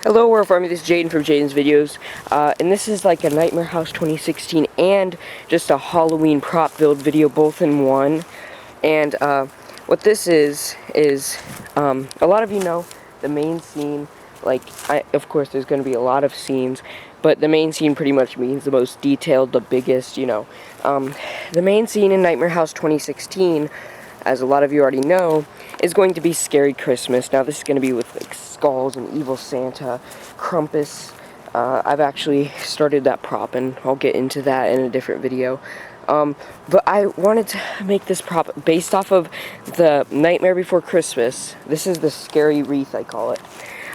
Hello, World Farming. This is Jaden from Jaden's Videos, and this is like a Nightmare House 2016 and just a Halloween prop build video, both in one. And what this is a lot of you know the main scene. Like, of course, there's going to be a lot of scenes, but the main scene pretty much means the most detailed, the biggest. The main scene in Nightmare House 2016, as a lot of you already know, is going to be Scary Christmas. Now, this is going to be with like skulls and evil Santa, Krampus. I've actually started that prop, and I'll get into that in a different video. But I wanted to make this prop based off of the Nightmare Before Christmas. This is the Scary Wreath, I call it.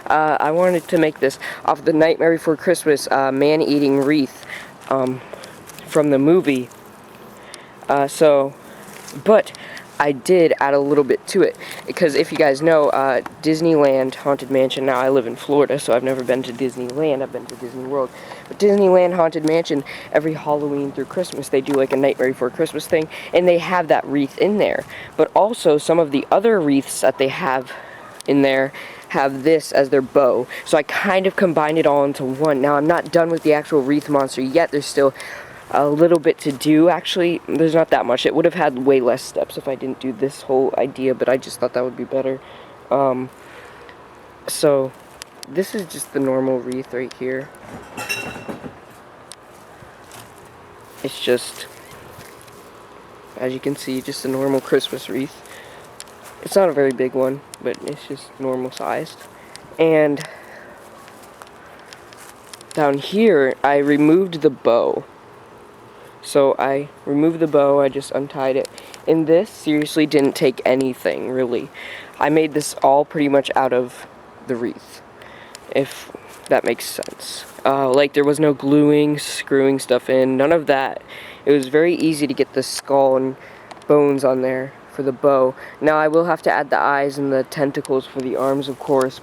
I wanted to make this off the Nightmare Before Christmas man-eating wreath from the movie. But I did add a little bit to it, because if you guys know, Disneyland Haunted Mansion, now I live in Florida, so I've never been to Disneyland, I've been to Disney World, but Disneyland Haunted Mansion, every Halloween through Christmas, they do like a Nightmare Before Christmas thing, and they have that wreath in there, but also some of the other wreaths that they have in there have this as their bow, so I kind of combined it all into one. Now, I'm not done with the actual wreath monster yet, there's still a little bit to do. Actually, there's not that much. It would have had way less steps if I didn't do this whole idea, but I just thought that would be better. So this is just the normal wreath right here. It's just, as you can see, just a normal Christmas wreath. It's not a very big one, but it's just normal sized. And down here, I removed the bow. So I removed the bow, I just untied it, and this seriously didn't take anything, really. I made this all pretty much out of the wreath, if that makes sense. Like, there was no gluing, screwing stuff in, none of that. It was very easy to get the skull and bones on there for the bow. Now, I will have to add the eyes and the tentacles for the arms, of course,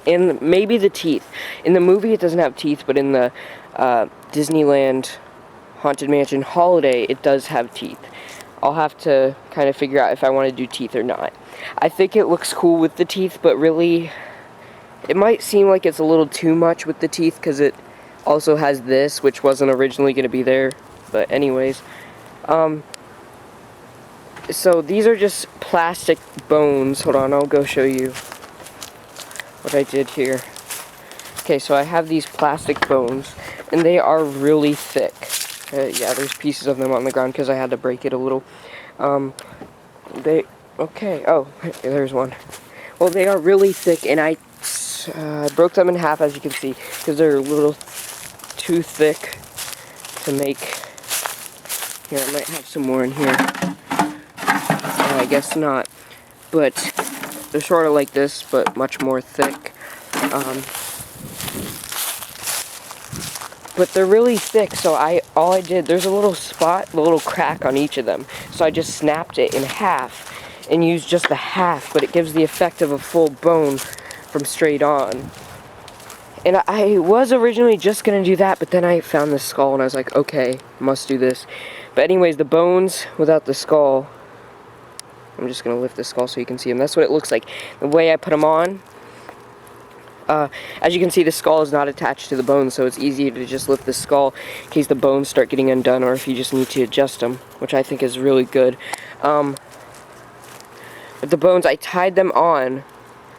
and maybe the teeth. In the movie, it doesn't have teeth, but in the Disneyland Haunted Mansion Holiday, it does have teeth. I'll have to kind of figure out if I want to do teeth or not. I think it looks cool with the teeth, but really, it might seem like it's a little too much with the teeth, because it also has this, which wasn't originally going to be there. But anyways, so these are just plastic bones. Hold on, I'll go show you what I did here. Okay, so I have these plastic bones, and they are really thick. Yeah, there's pieces of them on the ground because I had to break it a little. Oh, there's one. Well, they are really thick, and I broke them in half, as you can see, because they're a little too thick to make. Here, I might have some more in here. I guess not. But they're sort of like this, but much more thick. But they're really thick, so all I did, there's a little spot, a little crack on each of them. So I just snapped it in half and used just the half, but it gives the effect of a full bone from straight on. And I was originally just going to do that, but then I found this skull and I was like, okay, must do this. But anyways, the bones without the skull, I'm just going to lift the skull so you can see them. That's what it looks like. The way I put them on, as you can see, the skull is not attached to the bones, so it's easy to just lift the skull in case the bones start getting undone, or if you just need to adjust them, which I think is really good. But the bones, I tied them on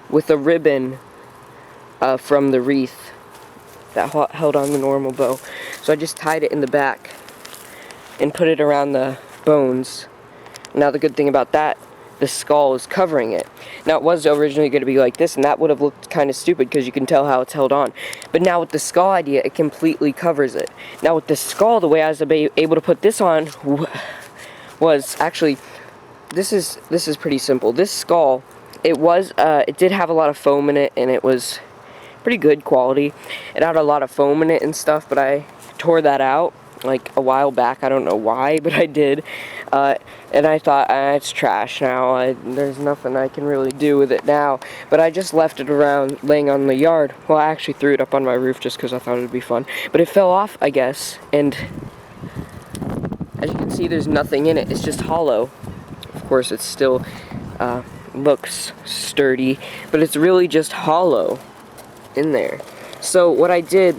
with a ribbon from the wreath that held on the normal bow. So I just tied it in the back and put it around the bones. Now, the good thing about that, the skull is covering it. Now, it was originally going to be like this, and that would have looked kind of stupid because you can tell how it's held on. But now with the skull idea, it completely covers it. Now with the skull, the way I was able to put this on was actually, this is pretty simple. This skull, it did have a lot of foam in it, and it was pretty good quality. It had a lot of foam in it and stuff, but I tore that out like a while back. I don't know why, but I did. And I thought, it's trash now. There's nothing I can really do with it now. But I just left it around laying on the yard. Well, I actually threw it up on my roof just because I thought it would be fun. But it fell off, I guess. And as you can see, there's nothing in it. It's just hollow. Of course, it's still looks sturdy, but it's really just hollow. in there. So what I did,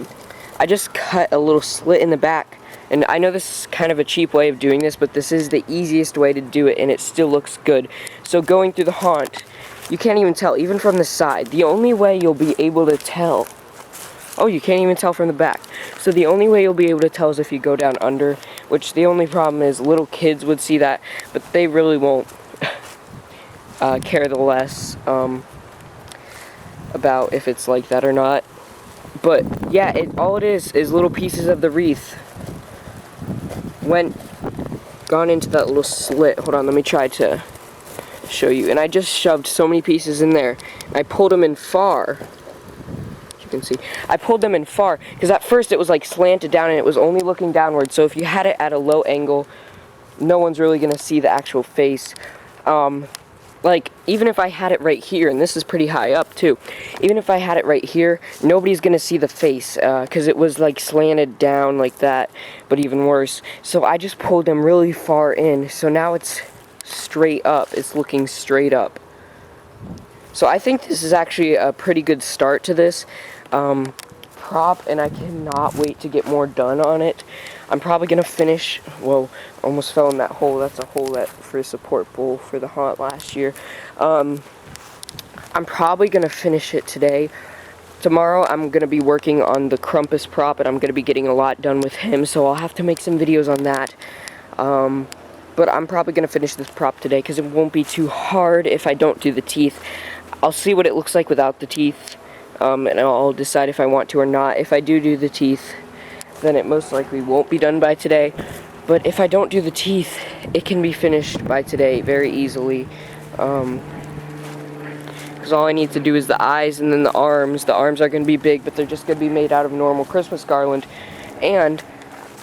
I just cut a little slit in the back. And I know this is kind of a cheap way of doing this, but this is the easiest way to do it, and it still looks good. So going through the haunt, you can't even tell, even from the side. The only way you'll be able to tell, oh, you can't even tell from the back. So the only way you'll be able to tell is if you go down under, which the only problem is little kids would see that, but they really won't care the less about if it's like that or not. But yeah, all it is little pieces of the wreath gone into that little slit. Hold on, let me try to show you. And I just shoved so many pieces in there. I pulled them in far. You can see I pulled them in far because at first it was like slanted down and it was only looking downward. So if you had it at a low angle, no one's really gonna see the actual face. Like, even if I had it right here, and this is pretty high up too, even if I had it right here, nobody's gonna see the face, because it was like slanted down like that, but even worse. So I just pulled them really far in, so now it's straight up, it's looking straight up. So I think this is actually a pretty good start to this prop, and I cannot wait to get more done on it. I'm probably gonna finish, whoa, almost fell in that hole. That's a hole for a support bowl for the haunt last year. I'm probably gonna finish it today. Tomorrow I'm gonna be working on the Krampus prop, and I'm gonna be getting a lot done with him, so I'll have to make some videos on that. But I'm probably gonna finish this prop today because it won't be too hard if I don't do the teeth. I'll see what it looks like without the teeth, and I'll decide if I want to or not. If I do the teeth, then it most likely won't be done by today. But if I don't do the teeth, it can be finished by today very easily. Because all I need to do is the eyes and then the arms. The arms are going to be big, but they're just going to be made out of normal Christmas garland. And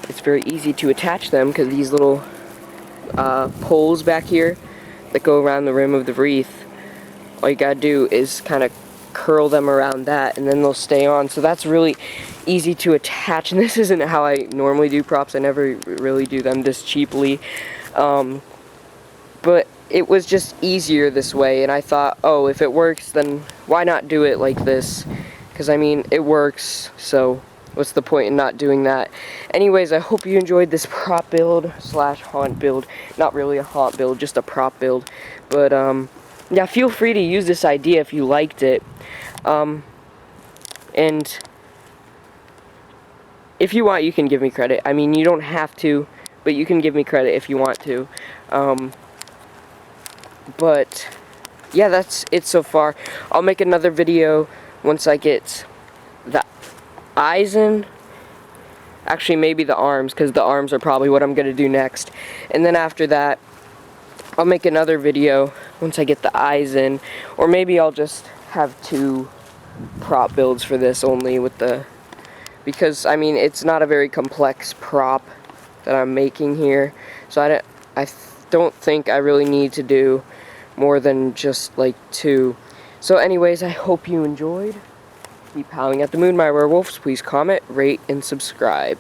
it's very easy to attach them because these little poles back here that go around the rim of the wreath, all you got to do is kind of curl them around that and then they'll stay on. So that's really easy to attach, and this isn't how I normally do props. I never really do them this cheaply, but it was just easier this way, and I thought, oh, if it works, then why not do it like this? Because I mean, it works, so what's the point in not doing that? Anyways, I hope you enjoyed this prop build slash haunt build. Not really a haunt build, just a prop build. But yeah, feel free to use this idea if you liked it. And if you want, you can give me credit. I mean, you don't have to, but you can give me credit if you want to. But yeah, that's it so far. I'll make another video once I get the eyes in. Actually, maybe the arms, because the arms are probably what I'm going to do next. And then after that, I'll make another video once I get the eyes in. Or maybe I'll just have 2 prop builds for this only with the... Because, I mean, it's not a very complex prop that I'm making here. So I don't think I really need to do more than just, like, 2. So anyways, I hope you enjoyed. Keep howling at the moon, my werewolves. Please comment, rate, and subscribe.